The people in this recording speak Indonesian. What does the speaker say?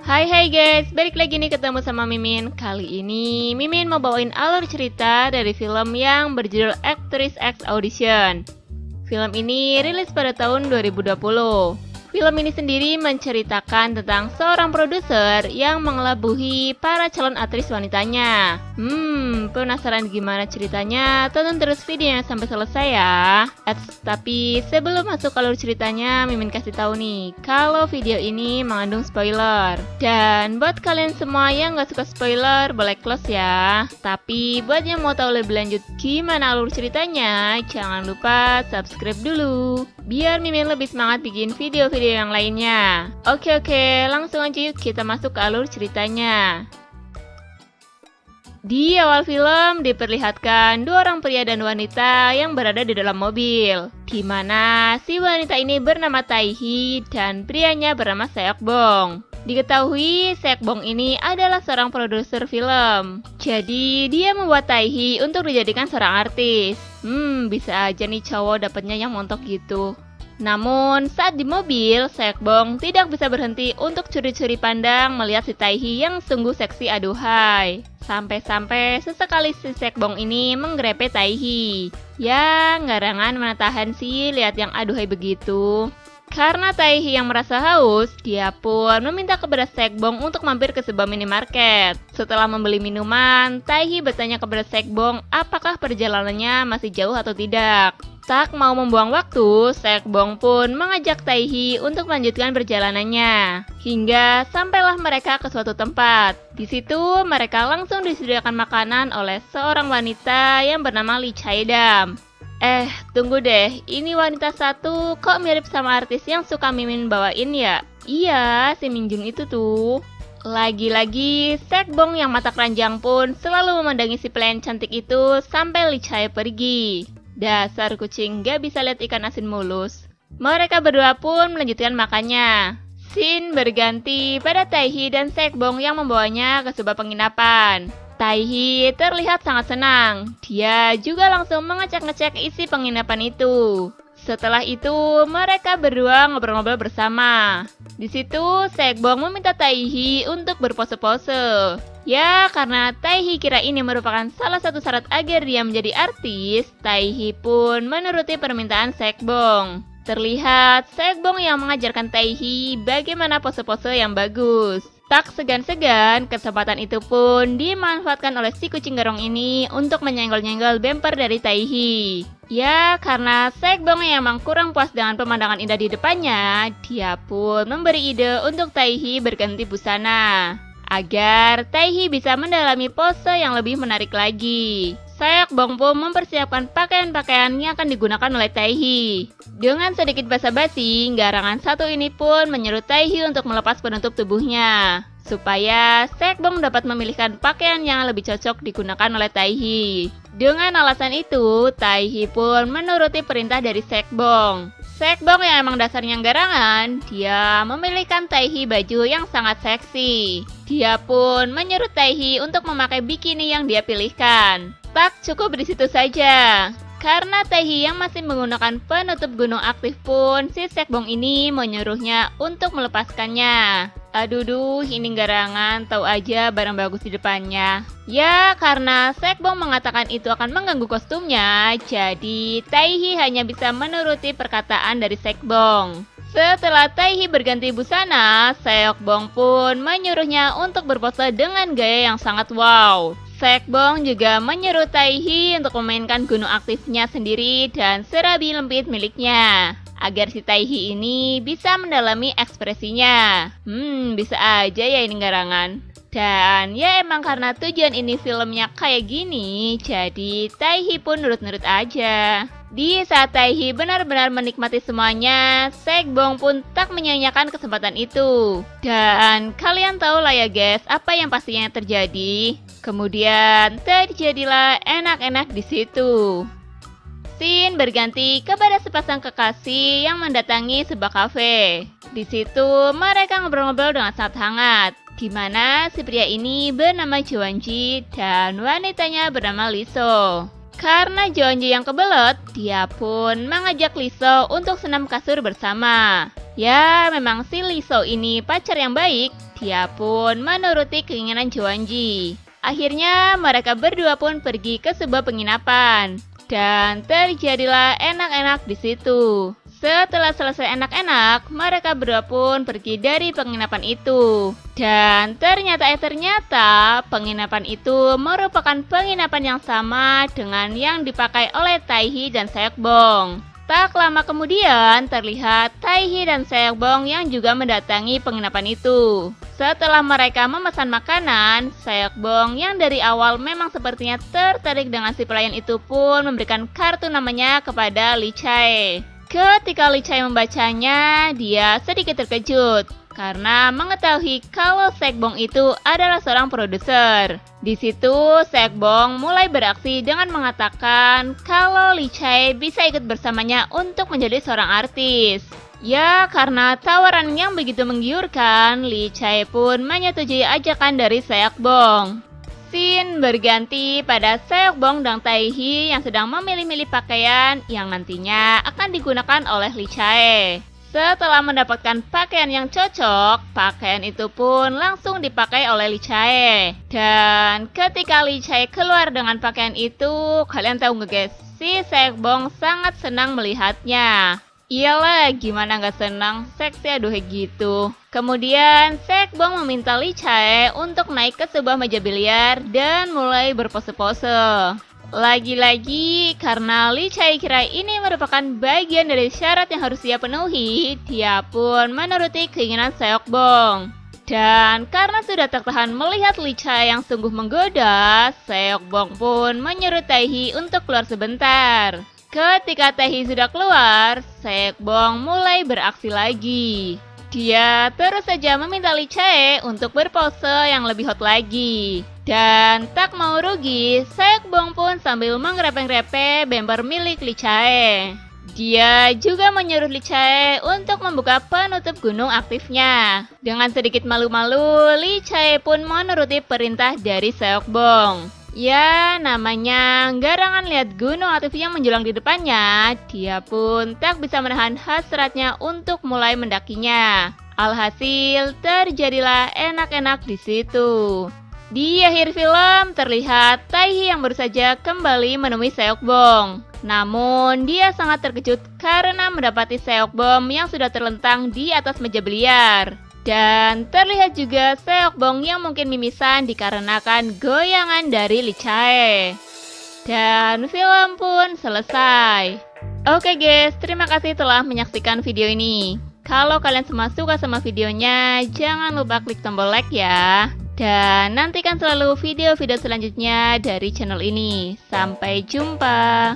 Hai guys, balik lagi nih ketemu sama Mimin. Kali ini Mimin mau bawain alur cerita dari film yang berjudul Actress X Audition. Film ini rilis pada tahun 2020. Film ini sendiri menceritakan tentang seorang produser yang mengelabuhi para calon aktris wanitanya. Penasaran gimana ceritanya? Tonton terus videonya sampai selesai ya. Tapi sebelum masuk alur ceritanya, Mimin kasih tahu nih, kalau video ini mengandung spoiler. Dan buat kalian semua yang gak suka spoiler, boleh close ya. Tapi buat yang mau tahu lebih lanjut gimana alur ceritanya, jangan lupa subscribe dulu, biar Mimin lebih semangat bikin video-video yang lainnya. Oke, langsung aja yuk kita masuk ke alur ceritanya. Di awal film diperlihatkan dua orang pria dan wanita yang berada di dalam mobil, di mana si wanita ini bernama Taehi dan prianya bernama Seokbong. Diketahui Seokbong ini adalah seorang produser film, jadi dia membuat Taehi untuk dijadikan seorang artis. Bisa aja nih cowok dapetnya yang montok gitu. Namun saat di mobil, Seokbong tidak bisa berhenti untuk curi-curi pandang melihat si Taehi yang sungguh seksi aduhai. Sampai-sampai sesekali si Seokbong ini menggrepe Taehi. Ya, ngarangan mana tahan sih lihat yang aduhai begitu. Karena Taehi yang merasa haus, dia pun meminta kepada Seokbong untuk mampir ke sebuah minimarket. Setelah membeli minuman, Taehi bertanya kepada Seokbong apakah perjalanannya masih jauh atau tidak. Tak mau membuang waktu, Seokbong pun mengajak Taehi untuk melanjutkan perjalanannya. Hingga sampailah mereka ke suatu tempat. Di situ mereka langsung disediakan makanan oleh seorang wanita yang bernama Lee Chae-dam. Tunggu deh, ini wanita satu kok mirip sama artis yang suka Mimin bawain ya? Iya, si Minjun itu tuh. Lagi-lagi, Seokbong yang mata keranjang pun selalu memandangi si pelayan cantik itu sampai Lee Chae pergi. Dasar kucing gak bisa lihat ikan asin mulus. Mereka berdua pun melanjutkan makannya. Scene berganti pada Taehi dan Seokbong yang membawanya ke sebuah penginapan. Taehi terlihat sangat senang. Dia juga langsung mengecek-ngecek isi penginapan itu. Setelah itu, mereka berdua ngobrol-ngobrol bersama. Di situ, Seokbong meminta Taehi untuk berpose-pose. Ya, karena Taehi kira ini merupakan salah satu syarat agar dia menjadi artis, Taehi pun menuruti permintaan Seokbong. Terlihat Seokbong yang mengajarkan Taehi bagaimana pose-pose yang bagus. Tak segan-segan, kesempatan itu pun dimanfaatkan oleh si kucing garong ini untuk menyenggol-nyenggol bemper dari Taehi. Ya, karena Seokbong yang memang kurang puas dengan pemandangan indah di depannya, dia pun memberi ide untuk Taehi berganti busana, agar Taehi bisa mendalami pose yang lebih menarik lagi. Seokbong pun mempersiapkan pakaian-pakaian yang akan digunakan oleh Taehi. Dengan sedikit basa-basi, garangan satu ini pun menyuruh Taehi untuk melepas penutup tubuhnya, supaya Seokbong dapat memilihkan pakaian yang lebih cocok digunakan oleh Taehi. Dengan alasan itu, Taehi pun menuruti perintah dari Seokbong. Seokbong yang emang dasarnya garangan, dia memilihkan Taehi baju yang sangat seksi. Dia pun menyuruh Taehi untuk memakai bikini yang dia pilihkan. Tak cukup di situ saja. Karena Taehi yang masih menggunakan penutup gunung aktif pun, si Seokbong ini menyuruhnya untuk melepaskannya. Aduh, ini garangan, tahu aja barang bagus di depannya. Ya, karena Seokbong mengatakan itu akan mengganggu kostumnya, jadi Taehi hanya bisa menuruti perkataan dari Seokbong. Setelah Taehi berganti busana, Seokbong pun menyuruhnya untuk berpose dengan gaya yang sangat wow. Seokbong juga menyuruh Taehi untuk memainkan gunung aktifnya sendiri dan serabi lempit miliknya, agar si Taehi ini bisa mendalami ekspresinya. Bisa aja ya ini garangan. Dan ya emang karena tujuan ini filmnya kayak gini, jadi Taehi pun nurut-nurut aja. Di saat Taehi benar-benar menikmati semuanya, Seokbong pun tak menyia-nyiakan kesempatan itu. Dan kalian tahu lah ya guys, apa yang pastinya terjadi. Kemudian terjadilah enak-enak di situ. Scene berganti kepada sepasang kekasih yang mendatangi sebuah kafe. Di situ mereka ngobrol-ngobrol dengan sangat hangat, di mana si pria ini bernama Joanji dan wanitanya bernama Liso. Karena Jeonju yang kebelet, dia pun mengajak Lee So untuk senam kasur bersama. Ya, memang si Lee So ini pacar yang baik, dia pun menuruti keinginan Jeonju. Akhirnya mereka berdua pun pergi ke sebuah penginapan. Dan terjadilah enak-enak di situ. Setelah selesai enak-enak, mereka berdua pun pergi dari penginapan itu. Dan ternyata penginapan itu merupakan penginapan yang sama dengan yang dipakai oleh Taehi dan Seokbong. Tak lama kemudian, terlihat Taehi dan Seokbong yang juga mendatangi penginapan itu. Setelah mereka memesan makanan, Seokbong yang dari awal memang sepertinya tertarik dengan si pelayan itu pun memberikan kartu namanya kepada Lee Chae. Ketika Lee Chae membacanya, dia sedikit terkejut karena mengetahui kalau Seokbong itu adalah seorang produser. Di situ, Seokbong mulai beraksi dengan mengatakan kalau Lee Chae bisa ikut bersamanya untuk menjadi seorang artis. Ya, karena tawaran yang begitu menggiurkan, Lee Chae pun menyetujui ajakan dari Seokbong. Scene berganti pada Seokbong dan Taehi yang sedang memilih-milih pakaian yang nantinya akan digunakan oleh Lee Chae. Setelah mendapatkan pakaian yang cocok, pakaian itu pun langsung dipakai oleh Lee Chae. Dan ketika Lee Chae keluar dengan pakaian itu, kalian tahu nggak guys? Si Seokbong sangat senang melihatnya. Iyalah, gimana nggak senang, seksi aduh gitu. Kemudian, Seokbong meminta Lee Chae untuk naik ke sebuah meja biliar dan mulai berpose-pose. Lagi-lagi, karena Lee Chae kira ini merupakan bagian dari syarat yang harus dia penuhi, dia pun menuruti keinginan Seokbong. Dan karena sudah tertahan melihat Lee Chae yang sungguh menggoda, Seokbong pun menyuruh Taehi untuk keluar sebentar. Ketika Taehi sudah keluar, Seokbong mulai beraksi lagi. Dia terus saja meminta Lee Chae untuk berpose yang lebih hot lagi. Dan tak mau rugi, Seokbong pun sambil mengrepe-grepe bemper milik Lee Chae. Dia juga menyuruh Lee Chae untuk membuka penutup gunung aktifnya. Dengan sedikit malu-malu, Lee Chae pun menuruti perintah dari Seokbong. Ya, namanya garangan lihat gunung aktif yang menjulang di depannya, dia pun tak bisa menahan hasratnya untuk mulai mendakinya. Alhasil, terjadilah enak-enak di situ. Di akhir film, terlihat Taehi yang baru saja kembali menemui Seokbong. Namun, dia sangat terkejut karena mendapati Seokbong yang sudah terlentang di atas meja biliar. Dan terlihat juga Seokbong yang mungkin mimisan dikarenakan goyangan dari Lee Chae. Dan film pun selesai. Oke guys, terima kasih telah menyaksikan video ini. Kalau kalian semua suka sama videonya, jangan lupa klik tombol like ya. Dan nantikan selalu video-video selanjutnya dari channel ini. Sampai jumpa.